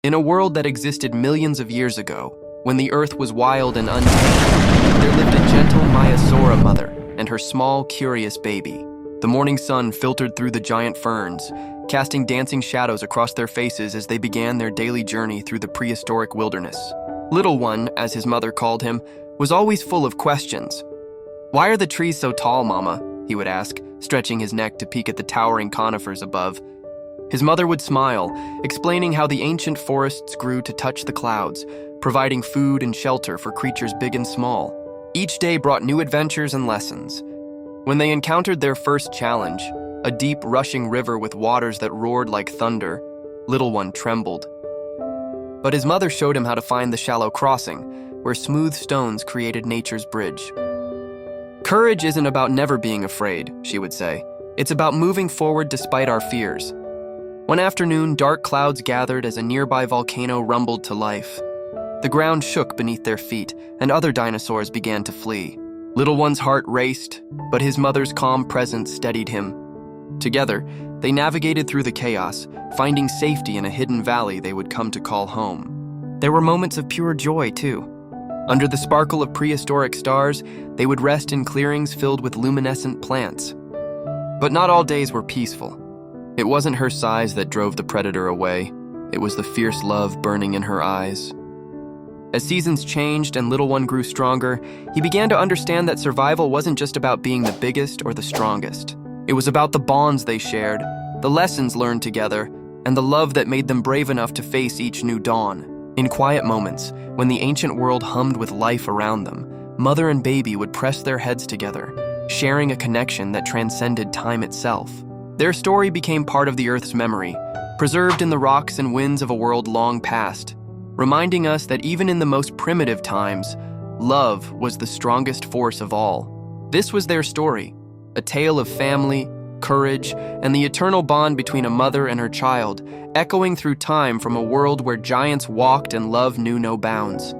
In a world that existed millions of years ago, when the earth was wild and untamed, there lived a gentle Myasora mother and her small, curious baby. The morning sun filtered through the giant ferns, casting dancing shadows across their faces as they began their daily journey through the prehistoric wilderness. Little One, as his mother called him, was always full of questions. "Why are the trees so tall, Mama?" he would ask, stretching his neck to peek at the towering conifers above. His mother would smile, explaining how the ancient forests grew to touch the clouds, providing food and shelter for creatures big and small. Each day brought new adventures and lessons. When they encountered their first challenge, a deep, rushing river with waters that roared like thunder, Little One trembled. But his mother showed him how to find the shallow crossing, where smooth stones created nature's bridge. "Courage isn't about never being afraid," she would say. "It's about moving forward despite our fears." One afternoon, dark clouds gathered as a nearby volcano rumbled to life. The ground shook beneath their feet, and other dinosaurs began to flee. Little One's heart raced, but his mother's calm presence steadied him. Together, they navigated through the chaos, finding safety in a hidden valley they would come to call home. There were moments of pure joy, too. Under the sparkle of prehistoric stars, they would rest in clearings filled with luminescent plants. But not all days were peaceful. It wasn't her size that drove the predator away. It was the fierce love burning in her eyes. As seasons changed and Little One grew stronger, he began to understand that survival wasn't just about being the biggest or the strongest. It was about the bonds they shared, the lessons learned together, and the love that made them brave enough to face each new dawn. In quiet moments, when the ancient world hummed with life around them, mother and baby would press their heads together, sharing a connection that transcended time itself. Their story became part of the Earth's memory, preserved in the rocks and winds of a world long past, reminding us that even in the most primitive times, love was the strongest force of all. This was their story, a tale of family, courage, and the eternal bond between a mother and her child, echoing through time from a world where giants walked and love knew no bounds.